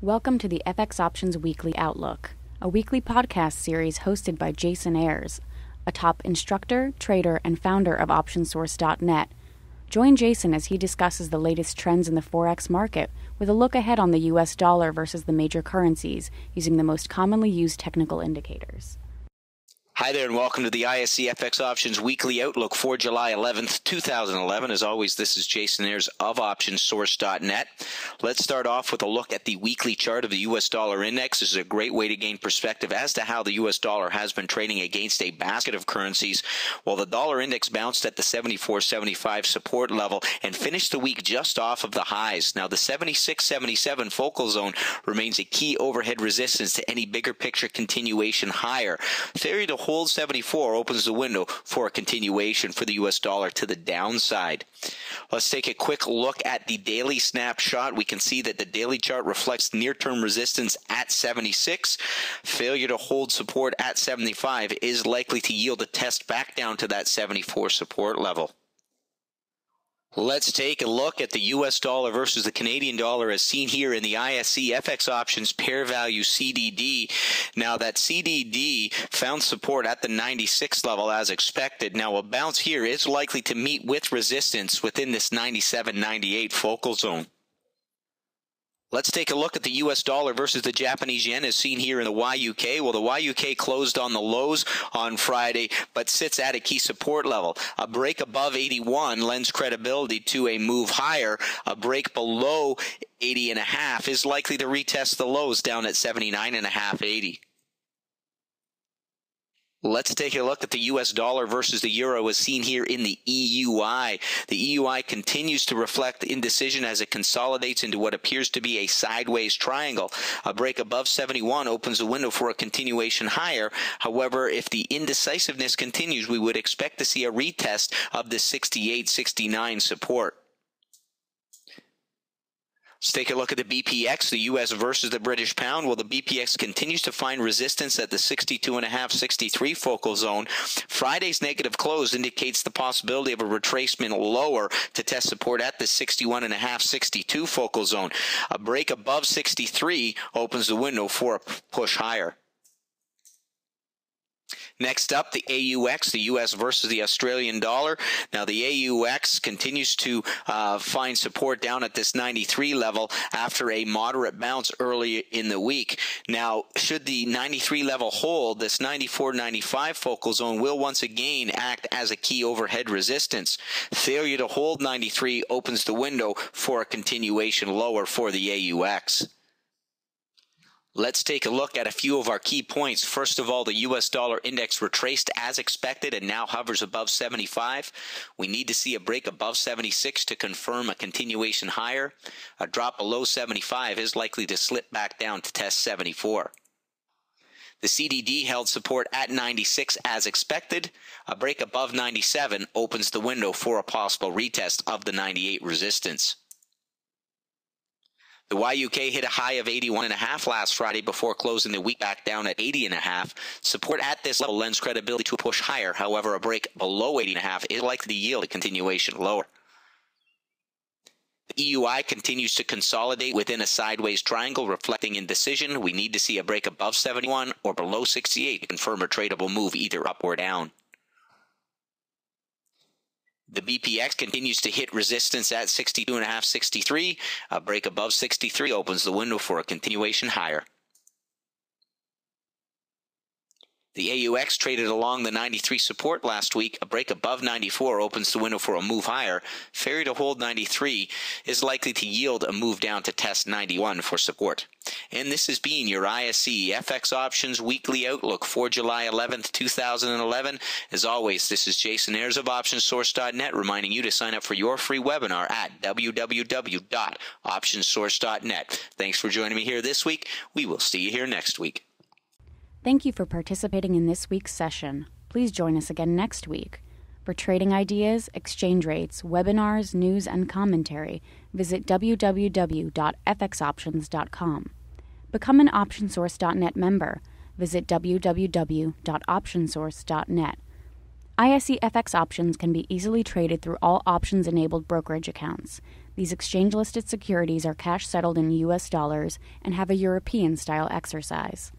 Welcome to the FX Options Weekly Outlook, a weekly podcast series hosted by Jason Ayres, a top instructor, trader, and founder of OptionSource.net. Join Jason as he discusses the latest trends in the Forex market with a look ahead on the US dollar versus the major currencies using the most commonly used technical indicators. Hi there and welcome to the ISE FX Options Weekly Outlook for July 11th, 2011. As always, this is Jason Ayres of OptionSource.net. Let's start off with a look at the weekly chart of the US dollar index. This is a great way to gain perspective as to how the US dollar has been trading against a basket of currencies. While the dollar index bounced at the 74.75 support level and finished the week just off of the highs. Now, the 76.77 focal zone remains a key overhead resistance to any bigger picture continuation higher. Theory to hold 74 opens the window for a continuation for the US dollar to the downside. Let's take a quick look at the daily snapshot. We can see that the daily chart reflects near-term resistance at 76. Failure to hold support at 75 is likely to yield a test back down to that 74 support level. Let's take a look at the US dollar versus the Canadian dollar as seen here in the ISE FX Options pair value CDD. Now that CDD found support at the 96 level as expected. Now a bounce here is likely to meet with resistance within this 97-98 focal zone. Let's take a look at the US dollar versus the Japanese yen as seen here in the YUK. Well, the YUK closed on the lows on Friday, but sits at a key support level. A break above 81 lends credibility to a move higher. A break below 80.5 is likely to retest the lows down at 79.5, 80. Let's take a look at the US dollar versus the euro as seen here in the EUI. The EUI continues to reflect indecision as it consolidates into what appears to be a sideways triangle. A break above 71 opens the window for a continuation higher. However, if the indecisiveness continues, we would expect to see a retest of the 68-69 support. Let's take a look at the BPX, the US versus the British pound. Well, the BPX continues to find resistance at the 62.5, 63 focal zone. Friday's negative close indicates the possibility of a retracement lower to test support at the 61.5, 62 focal zone. A break above 63 opens the window for a push higher. Next up, the AUX, the US versus the Australian dollar. Now, the AUX continues to find support down at this 93 level after a moderate bounce early in the week. Now, should the 93 level hold, this 94-95 focal zone will once again act as a key overhead resistance. Failure to hold 93 opens the window for a continuation lower for the AUX. Let's take a look at a few of our key points. First of all, the US dollar index retraced as expected and now hovers above 75. We need to see a break above 76 to confirm a continuation higher. A drop below 75 is likely to slip back down to test 74. The CDD held support at 96 as expected. A break above 97 opens the window for a possible retest of the 98 resistance. The YUK hit a high of 81.5 last Friday before closing the week back down at 80.5. Support at this level lends credibility to a push higher. However, a break below 80.5 is likely to yield a continuation lower. The EUI continues to consolidate within a sideways triangle reflecting indecision. We need to see a break above 71 or below 68 to confirm a tradable move either up or down. The BPX continues to hit resistance at 62.5, 63. A break above 63 opens the window for a continuation higher. The AUX traded along the 93 support last week. A break above 94 opens the window for a move higher. Failure to hold 93 is likely to yield a move down to test 91 for support. And this has been your ISE FX Options Weekly Outlook for July 11th, 2011. As always, this is Jason Ayres of OptionSource.net reminding you to sign up for your free webinar at www.optionsource.net. Thanks for joining me here this week. We will see you here next week. Thank you for participating in this week's session. Please join us again next week. For trading ideas, exchange rates, webinars, news, and commentary, visit www.fxoptions.com. Become an OptionSource.net member. Visit www.optionsource.net. ISE FX options can be easily traded through all options-enabled brokerage accounts. These exchange-listed securities are cash-settled in U.S. dollars and have a European-style exercise.